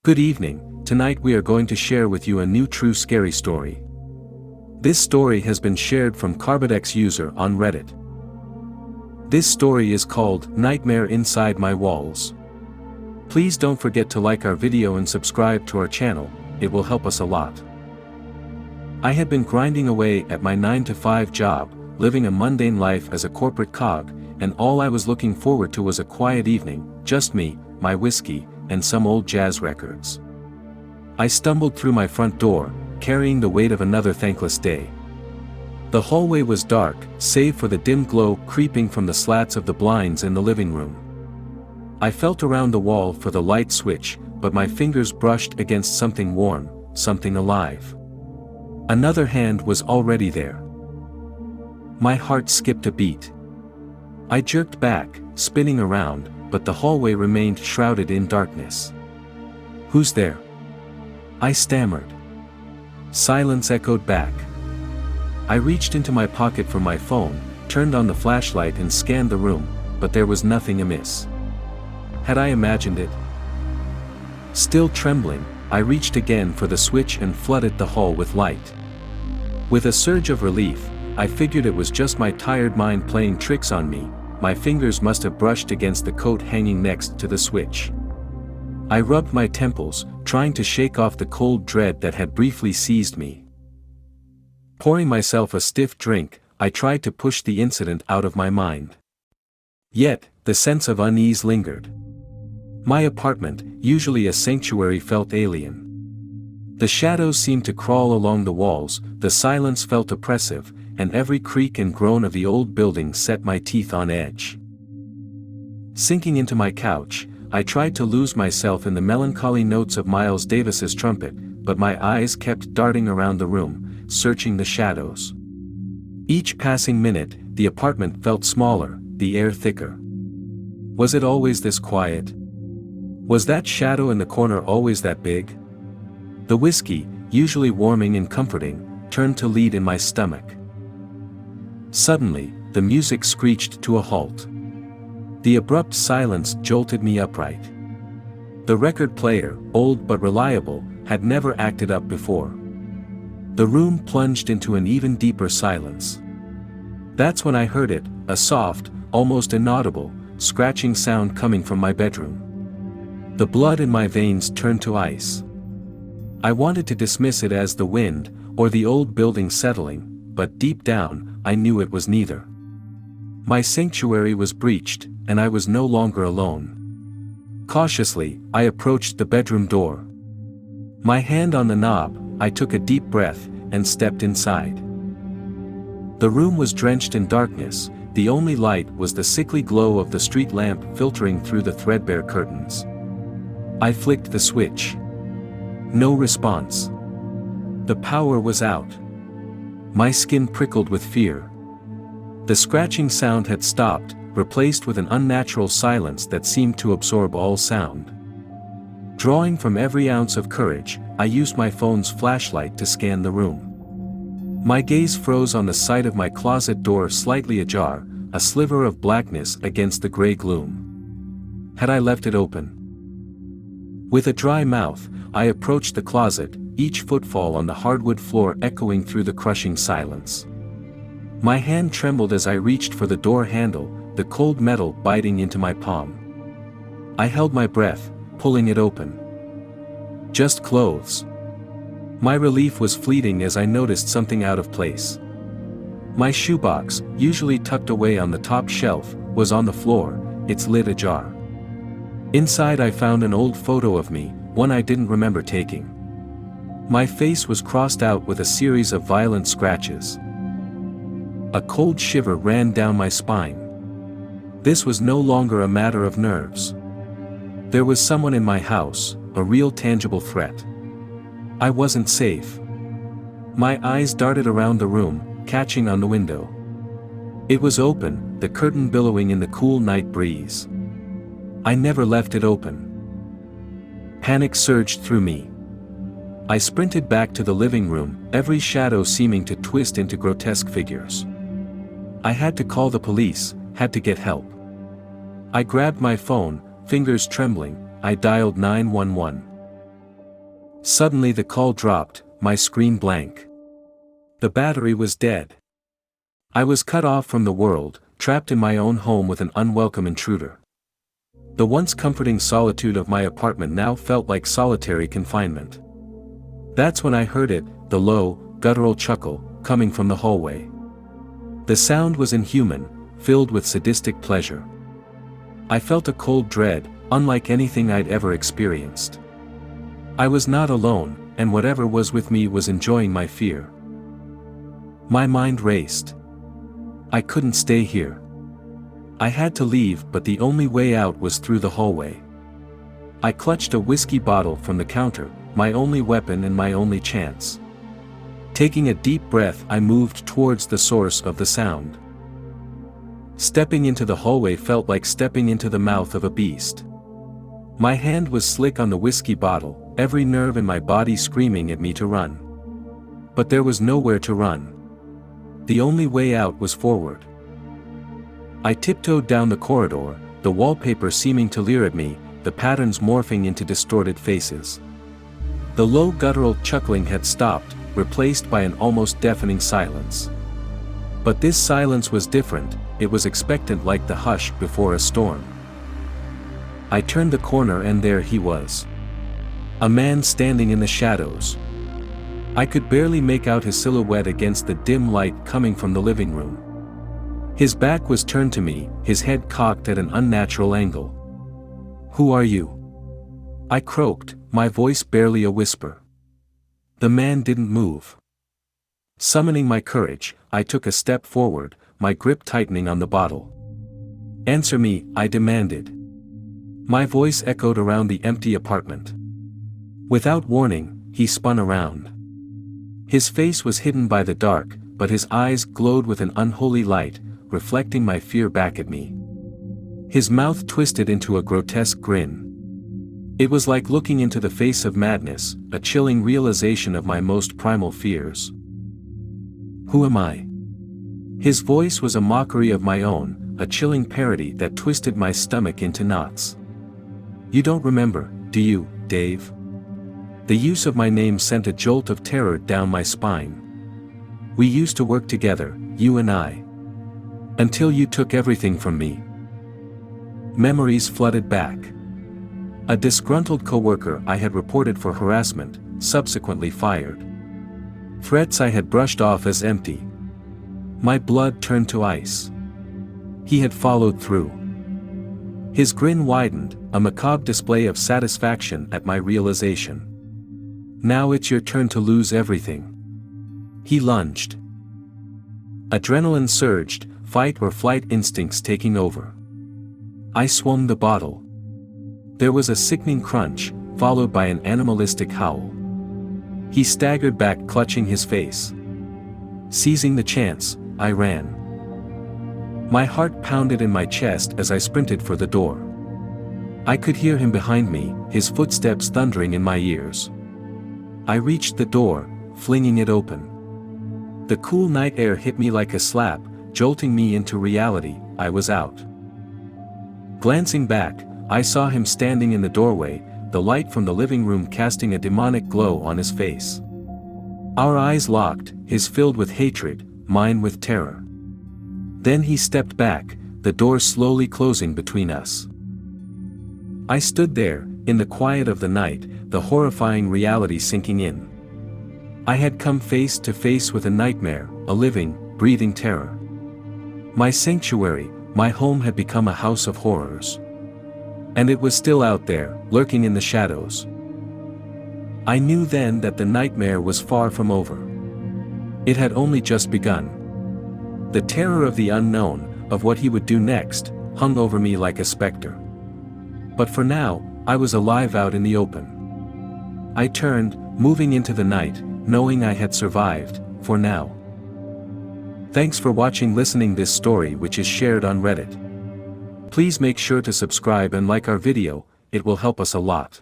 Good evening. Tonight we are going to share with you a new true scary story. This story has been shared from Carbodex user on Reddit. This story is called Nightmare Inside My Walls. Please don't forget to like our video and subscribe to our channel, it will help us a lot. I had been grinding away at my 9-to-5 job, living a mundane life as a corporate cog, and all I was looking forward to was a quiet evening, just me, my whiskey, and some old jazz records. I stumbled through my front door, carrying the weight of another thankless day. The hallway was dark, save for the dim glow creeping from the slats of the blinds in the living room. I felt around the wall for the light switch, but my fingers brushed against something warm, something alive. Another hand was already there. My heart skipped a beat. I jerked back, spinning around, but the hallway remained shrouded in darkness. "Who's there?" I stammered. Silence echoed back. I reached into my pocket for my phone, turned on the flashlight and scanned the room, but there was nothing amiss. Had I imagined it? Still trembling, I reached again for the switch and flooded the hall with light. With a surge of relief, I figured it was just my tired mind playing tricks on me. My fingers must have brushed against the coat hanging next to the switch. I rubbed my temples, trying to shake off the cold dread that had briefly seized me. Pouring myself a stiff drink, I tried to push the incident out of my mind. Yet, the sense of unease lingered. My apartment, usually a sanctuary, felt alien. The shadows seemed to crawl along the walls, the silence felt oppressive, and every creak and groan of the old building set my teeth on edge. Sinking into my couch, I tried to lose myself in the melancholy notes of Miles Davis's trumpet, but my eyes kept darting around the room, searching the shadows. Each passing minute, the apartment felt smaller, the air thicker. Was it always this quiet? Was that shadow in the corner always that big? The whiskey, usually warming and comforting, turned to lead in my stomach. Suddenly, the music screeched to a halt. The abrupt silence jolted me upright. The record player, old but reliable, had never acted up before. The room plunged into an even deeper silence. That's when I heard it, a soft, almost inaudible, scratching sound coming from my bedroom. The blood in my veins turned to ice. I wanted to dismiss it as the wind, or the old building settling, but deep down, I knew it was neither. My sanctuary was breached, and I was no longer alone. Cautiously, I approached the bedroom door. My hand on the knob, I took a deep breath, and stepped inside. The room was drenched in darkness, the only light was the sickly glow of the street lamp filtering through the threadbare curtains. I flicked the switch. No response. The power was out. My skin prickled with fear. The scratching sound had stopped, replaced with an unnatural silence that seemed to absorb all sound. Drawing from every ounce of courage, I used my phone's flashlight to scan the room. My gaze froze on the sight of my closet door slightly ajar, a sliver of blackness against the gray gloom. Had I left it open? With a dry mouth, I approached the closet, each footfall on the hardwood floor echoing through the crushing silence. My hand trembled as I reached for the door handle, the cold metal biting into my palm. I held my breath, pulling it open. Just clothes. My relief was fleeting as I noticed something out of place. My shoebox, usually tucked away on the top shelf, was on the floor, its lid ajar. Inside I found an old photo of me, one I didn't remember taking. My face was crossed out with a series of violent scratches. A cold shiver ran down my spine. This was no longer a matter of nerves. There was someone in my house, a real tangible threat. I wasn't safe. My eyes darted around the room, catching on the window. It was open, the curtain billowing in the cool night breeze. I never left it open. Panic surged through me. I sprinted back to the living room, every shadow seeming to twist into grotesque figures. I had to call the police, had to get help. I grabbed my phone, fingers trembling, I dialed 911. Suddenly the call dropped, my screen blank. The battery was dead. I was cut off from the world, trapped in my own home with an unwelcome intruder. The once comforting solitude of my apartment now felt like solitary confinement. That's when I heard it, the low, guttural chuckle, coming from the hallway. The sound was inhuman, filled with sadistic pleasure. I felt a cold dread, unlike anything I'd ever experienced. I was not alone, and whatever was with me was enjoying my fear. My mind raced. I couldn't stay here. I had to leave, but the only way out was through the hallway. I clutched a whiskey bottle from the counter, my only weapon and my only chance. Taking a deep breath, I moved towards the source of the sound. Stepping into the hallway felt like stepping into the mouth of a beast. My hand was slick on the whiskey bottle, every nerve in my body screaming at me to run. But there was nowhere to run. The only way out was forward. I tiptoed down the corridor, the wallpaper seeming to leer at me, the patterns morphing into distorted faces. The low guttural chuckling had stopped, replaced by an almost deafening silence. But this silence was different, it was expectant like the hush before a storm. I turned the corner and there he was. A man standing in the shadows. I could barely make out his silhouette against the dim light coming from the living room. His back was turned to me, his head cocked at an unnatural angle. "Who are you?" I croaked, my voice barely a whisper. The man didn't move. Summoning my courage, I took a step forward, my grip tightening on the bottle. "Answer me," I demanded. My voice echoed around the empty apartment. Without warning, he spun around. His face was hidden by the dark, but his eyes glowed with an unholy light, reflecting my fear back at me. His mouth twisted into a grotesque grin. It was like looking into the face of madness, a chilling realization of my most primal fears. "Who am I?" His voice was a mockery of my own, a chilling parody that twisted my stomach into knots. "You don't remember, do you, Dave?" The use of my name sent a jolt of terror down my spine. "We used to work together, you and I. Until you took everything from me." Memories flooded back. A disgruntled coworker I had reported for harassment, subsequently fired. Threats I had brushed off as empty. My blood turned to ice. He had followed through. His grin widened, a macabre display of satisfaction at my realization. "Now it's your turn to lose everything." He lunged. Adrenaline surged, fight or flight instincts taking over. I swung the bottle. There was a sickening crunch, followed by an animalistic howl. He staggered back, clutching his face. Seizing the chance, I ran. My heart pounded in my chest as I sprinted for the door. I could hear him behind me, his footsteps thundering in my ears. I reached the door, flinging it open. The cool night air hit me like a slap, jolting me into reality. I was out. Glancing back, I saw him standing in the doorway, the light from the living room casting a demonic glow on his face. Our eyes locked, his filled with hatred, mine with terror. Then he stepped back, the door slowly closing between us. I stood there, in the quiet of the night, the horrifying reality sinking in. I had come face to face with a nightmare, a living, breathing terror. My sanctuary, my home had become a house of horrors. And it was still out there, lurking in the shadows. I knew then that the nightmare was far from over. It had only just begun. The terror of the unknown, of what he would do next, hung over me like a specter. But for now, I was alive out in the open. I turned, moving into the night, knowing I had survived, for now. Thanks for listening this story, which is shared on Reddit. Please make sure to subscribe and like our video, it will help us a lot.